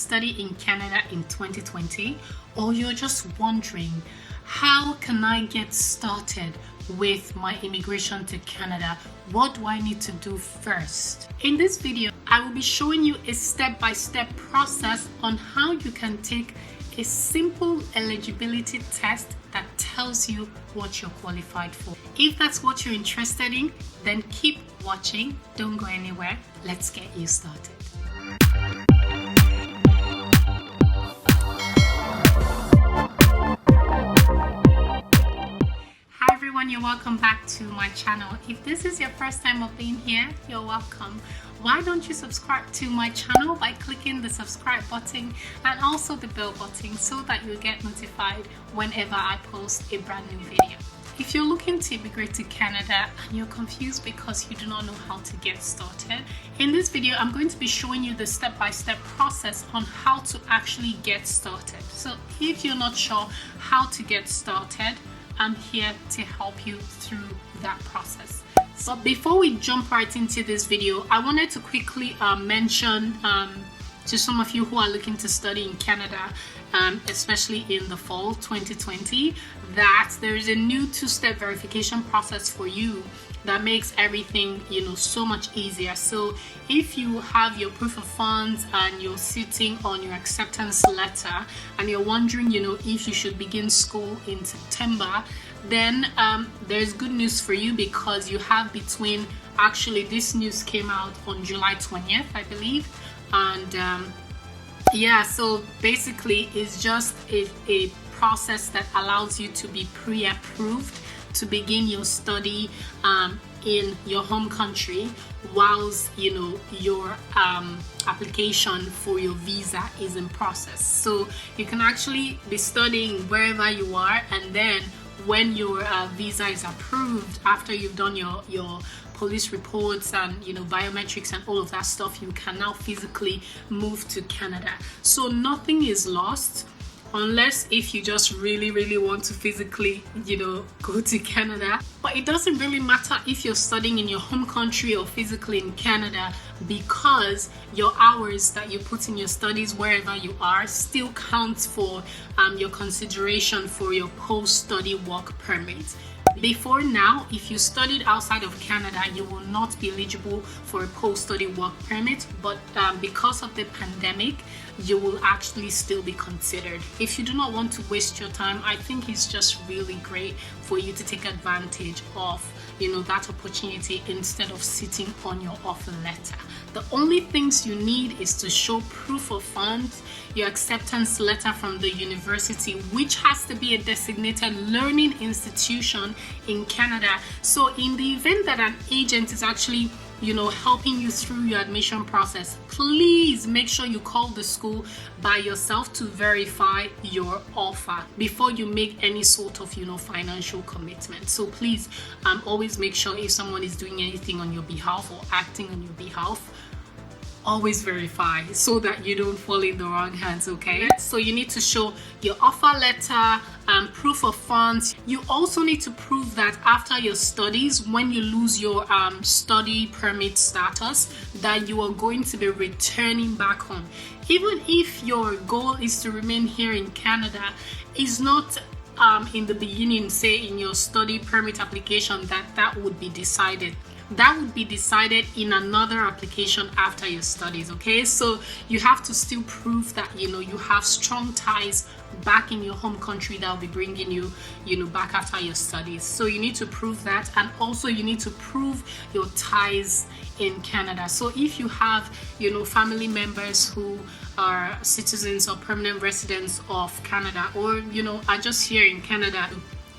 study in Canada in 2020, or you're just wondering, how can I get started with my immigration to Canada? What do I need to do first? In this video, I will be showing you a step-by-step process on how you can take a simple eligibility test that tells you what you're qualified for. If that's what you're interested in, then keep watching. Don't go anywhere. Let's get you started. Hi everyone, you're welcome back to my channel. If this is your first time of being here, you're welcome. Why don't you subscribe to my channel by clicking the subscribe button and also the bell button so that you'll get notified whenever I post a brand new video. If you're looking to immigrate to Canada and you're confused because you do not know how to get started, in this video I'm going to be showing you the step-by-step process on how to actually get started. So if you're not sure how to get started, I'm here to help you through that process. So before we jump right into this video, I wanted to quickly mention to some of you who are looking to study in Canada, especially in the fall 2020, that there is a new two-step verification process for you that makes everything, so much easier. So if you have your proof of funds and you're sitting on your acceptance letter and you're wondering, if you should begin school in September, then there's good news for you, because you have between, actually this news came out on July 20th, I believe, and so basically it's just a process that allows you to be pre-approved to begin your study in your home country whilst your application for your visa is in process. So you can actually be studying wherever you are, and then when your visa is approved, after you've done your police reports and biometrics and all of that stuff, you can now physically move to Canada. So nothing is lost, unless if you just really want to physically go to Canada. But it doesn't really matter if you're studying in your home country or physically in Canada, because your hours that you put in your studies wherever you are still counts for your consideration for your post-study work permit. Before now, if you studied outside of Canada, you will not be eligible for a post-study work permit, but because of the pandemic, you will actually still be considered. If you do not want to waste your time, I think it's just really great for you to take advantage of that opportunity instead of sitting on your offer letter. The only things you need is to show proof of funds, your acceptance letter from the university, which has to be a designated learning institution in Canada. So in the event that an agent is actually helping you through your admission process, please make sure you call the school by yourself to verify your offer before you make any sort of financial commitment. So please always make sure, if someone is doing anything on your behalf or acting on your behalf, always verify so that you don't fall in the wrong hands, okay? So you need to show your offer letter, proof of funds. You also need to prove that after your studies, when you lose your study permit status, that you are going to be returning back home. Even if your goal is to remain here in Canada, is not in the beginning, say in your study permit application, that would be decided. That would be decided in another application after your studies, okay? So you have to still prove that you have strong ties back in your home country that will be bringing you back after your studies. So you need to prove that, and also you need to prove your ties in Canada. So if you have family members who are citizens or permanent residents of Canada, or are just here in Canada,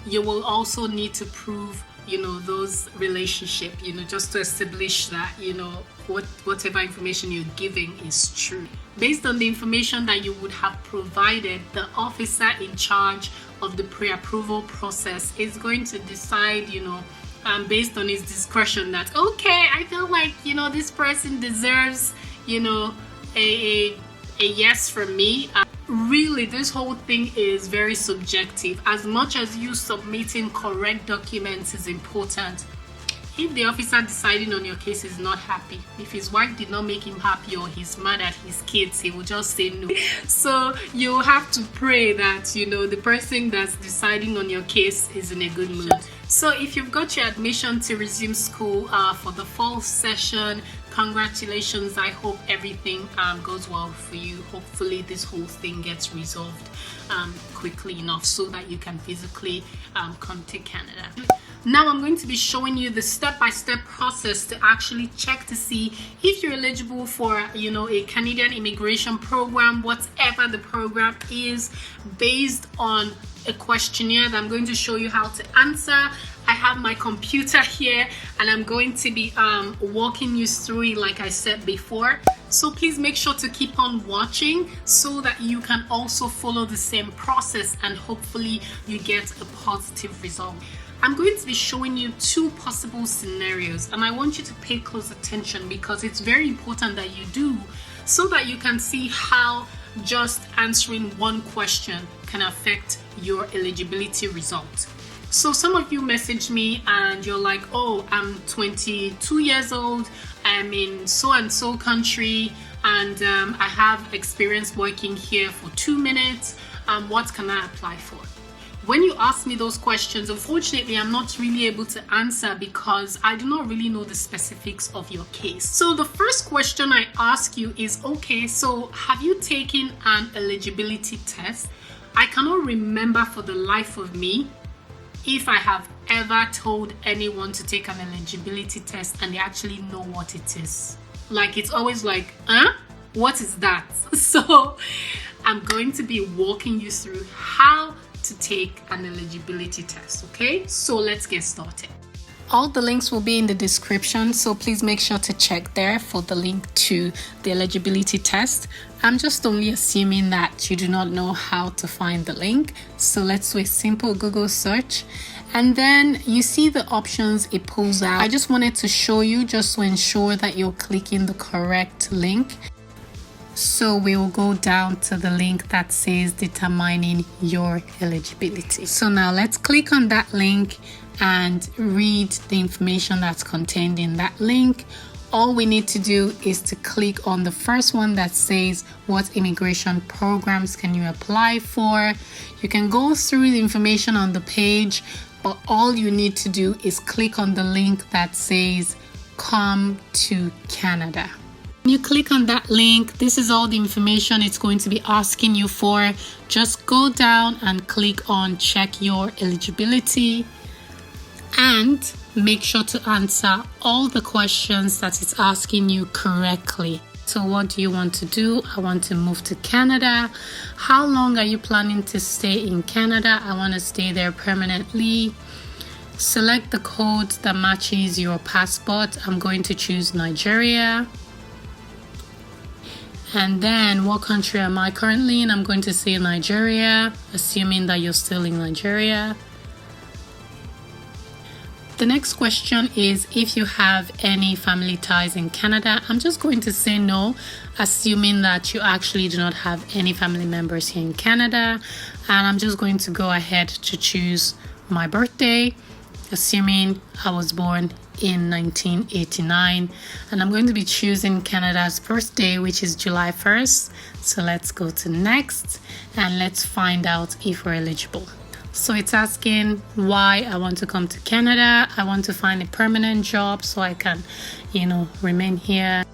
you will also need to prove those relationship, just to establish that whatever information you're giving is true. Based on the information that you would have provided, the officer in charge of the pre-approval process is going to decide, based on his discretion, that okay, I feel like this person deserves a yes from me. Really, this whole thing is very subjective. As much as you submitting correct documents is important, If the officer deciding on your case is not happy, if his wife did not make him happy or he's mad at his kids, he will just say no. So you have to pray that, the person that's deciding on your case is in a good mood. So if you've got your admission to resume school for the fall session, congratulations. I hope everything goes well for you. Hopefully this whole thing gets resolved quickly enough so that you can physically come to Canada. Now I'm going to be showing you the step-by-step process to actually check to see if you're eligible for, a Canadian immigration program, whatever the program is, based on a questionnaire that I'm going to show you how to answer. I have my computer here and I'm going to be walking you through it like I said before. So please make sure to keep on watching so that you can also follow the same process and hopefully you get a positive result. I'm going to be showing you two possible scenarios and I want you to pay close attention because it's very important that you do so that you can see how just answering one question can affect your eligibility result. So some of you message me and you're like, oh, I'm 22 years old, I'm in so and so country, and I have experience working here for 2 minutes. What can I apply for? When you ask me those questions, unfortunately, I'm not really able to answer because I do not really know the specifics of your case. So the first question I ask you is, okay, so have you taken an eligibility test? I cannot remember for the life of me if I have ever told anyone to take an eligibility test and they actually know what it is. Like, it's always like, what is that? So I'm going to be walking you through how to take an eligibility test, okay? So let's get started. All the links will be in the description, so please make sure to check there for the link to the eligibility test. I'm just only assuming that you do not know how to find the link, so let's do a simple Google search. And then you see the options it pulls out. I just wanted to show you just to ensure that you're clicking the correct link. So we will go down to the link that says determining your eligibility. So now let's click on that link and read the information that's contained in that link. All we need to do is to click on the first one that says what immigration programs can you apply for. You can go through the information on the page, but all you need to do is click on the link that says come to Canada. When you click on that link, this is all the information it's going to be asking you for. Just go down and click on check your eligibility and make sure to answer all the questions that it's asking you correctly. So what do you want to do? I want to move to Canada. How long are you planning to stay in Canada? I want to stay there permanently. Select the code that matches your passport. I'm going to choose Nigeria. And then what country am I currently in? I'm going to say Nigeria, assuming that you're still in Nigeria. The next question is if you have any family ties in Canada. I'm just going to say no, assuming that you actually do not have any family members here in Canada. And I'm just going to go ahead to choose my birthday, assuming I was born in 1989, and I'm going to be choosing Canada's birthday, which is July 1st. So let's go to next and let's find out if we're eligible. So it's asking why I want to come to Canada. I want to find a permanent job so I can, remain here.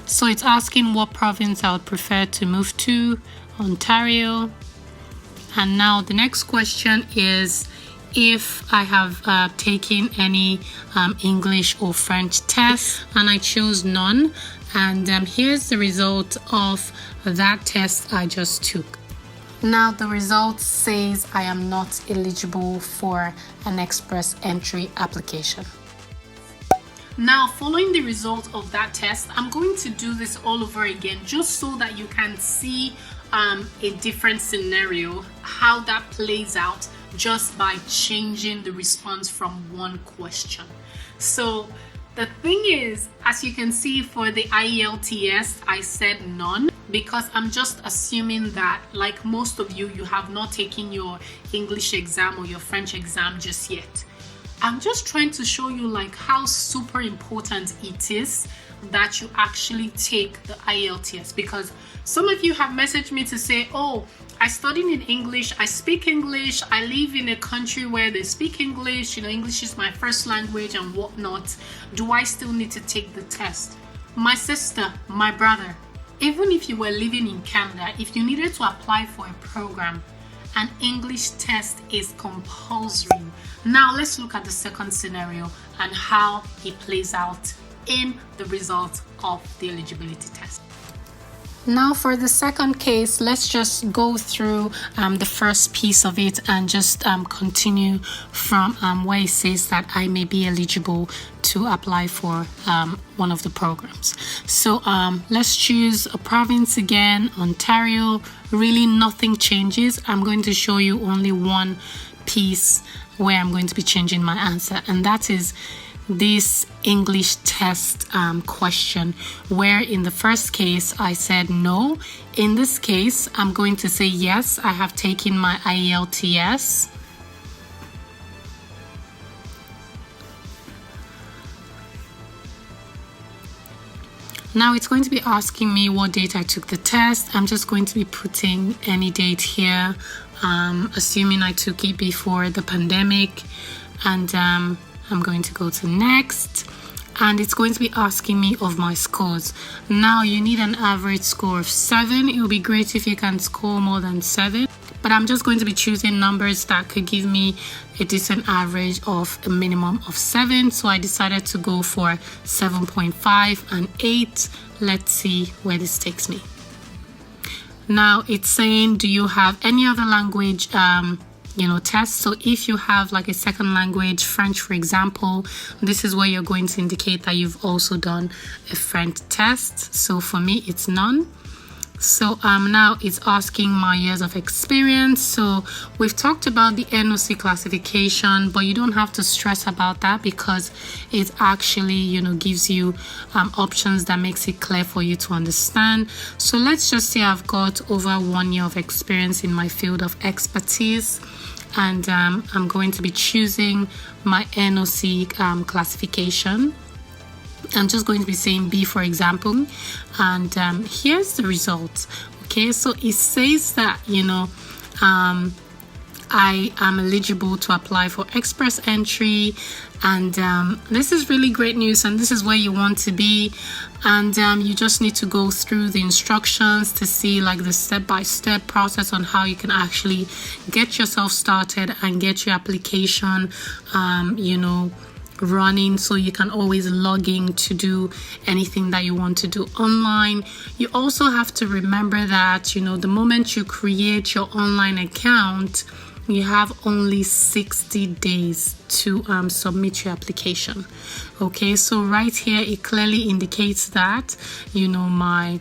So it's asking what province I would prefer to move to, Ontario. And now the next question is if I have taken any English or French tests, and I chose none. And here's the result of that test I just took. Now the result says I am not eligible for an express entry application. Now, following the result of that test, I'm going to do this all over again just so that you can see a different scenario, how that plays out just by changing the response from one question. So the thing is, as you can see for the IELTS, I said none because I'm just assuming that, like most of you, you have not taken your English exam or your French exam just yet. I'm just trying to show you like how super important it is that you actually take the IELTS, because some of you have messaged me to say, oh, I studied in English, I speak English, I live in a country where they speak English, English is my first language and whatnot. Do I still need to take the test? My sister, my brother, even if you were living in Canada, if you needed to apply for a program, an English test is compulsory. Now let's look at the second scenario and how it plays out in the result of the eligibility test. Now for the second case, let's just go through the first piece of it and just continue from where it says that I may be eligible to apply for one of the programs. So let's choose a province again, Ontario. Really nothing changes. I'm going to show you only one piece where I'm going to be changing my answer, and that is this English test question, where in the first case I said no. In this case, I'm going to say yes, I have taken my IELTS. Now it's going to be asking me what date I took the test. I'm just going to be putting any date here, assuming I took it before the pandemic, and I'm going to go to next, and it's going to be asking me of my scores. Now you need an average score of 7. It would be great if you can score more than 7, but I'm just going to be choosing numbers that could give me a decent average of a minimum of 7. So I decided to go for 7.5 and 8. Let's see where this takes me. Now it's saying, do you have any other language test? So if you have like a second language, French for example, this is where you're going to indicate that you've also done a French test. So for me it's none. So now it's asking my years of experience. So we've talked about the NOC classification, but you don't have to stress about that because it actually gives you options that makes it clear for you to understand. So let's just say I've got over 1 year of experience in my field of expertise, and I'm going to be choosing my NOC classification. I'm just going to be saying B, for example, and here's the result. Okay, so it says that I am eligible to apply for express entry, and this is really great news, and this is where you want to be. And you just need to go through the instructions to see like the step-by-step process on how you can actually get yourself started and get your application running, so you can always log in to do anything that you want to do online. You also have to remember that the moment you create your online account, you have only 60 days to submit your application. Okay, so right here it clearly indicates that my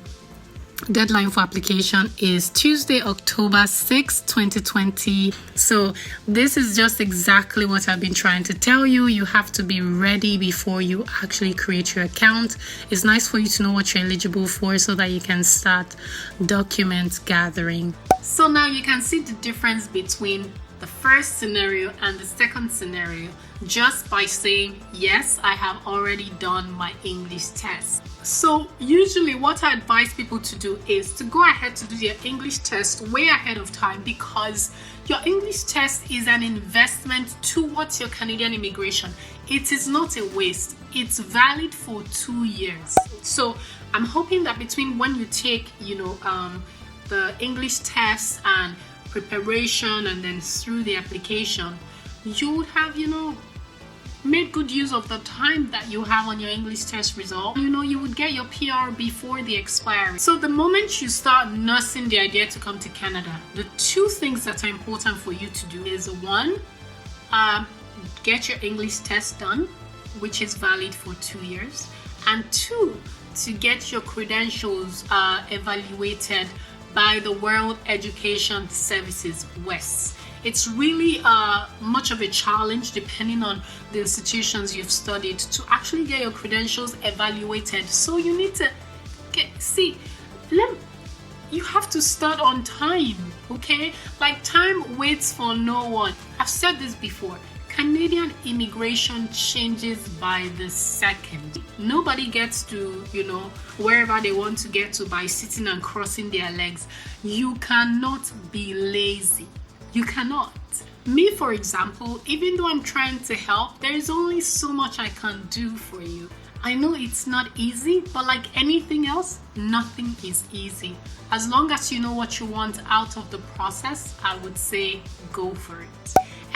deadline for application is Tuesday, October 6, 2020. So this is just exactly what I've been trying to tell you. You have to be ready before you actually create your account. It's nice for you to know what you're eligible for so that you can start document gathering. So now you can see the difference between the first scenario and the second scenario just by saying, yes, I have already done my English test. So usually what I advise people to do is to go ahead to do their English test way ahead of time, because your English test is an investment towards your Canadian immigration. It is not a waste. It's valid for 2 years. So I'm hoping that between when you take, the English test and preparation and then through the application, you would have, made good use of the time that you have on your English test result. You would get your PR before the expiry. So the moment you start nursing the idea to come to Canada, the 2 things that are important for you to do is 1, get your English test done, which is valid for 2 years, and 2, to get your credentials evaluated by the World Education Services, WES. It's really much of a challenge, depending on the institutions you've studied, to actually get your credentials evaluated. So you need to you have to start on time, okay? Like, time waits for no one. I've said this before. Canadian immigration changes by the second. Nobody gets to, wherever they want to get to by sitting and crossing their legs. You cannot be lazy. You cannot. Me, for example, even though I'm trying to help, there is only so much I can do for you. I know it's not easy, but like anything else, nothing is easy. As long as you know what you want out of the process, I would say go for it.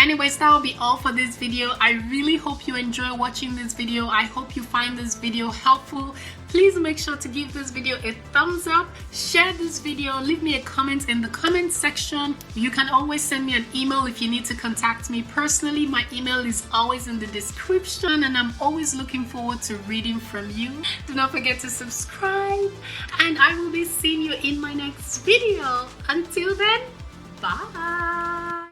Anyways, that will be all for this video. I really hope you enjoy watching this video. I hope you find this video helpful. Please make sure to give this video a thumbs up, share this video, leave me a comment in the comment section. You can always send me an email if you need to contact me personally. My email is always in the description and I'm always looking forward to reading from you. Do not forget to subscribe and I will be seeing you in my next video. Until then, bye.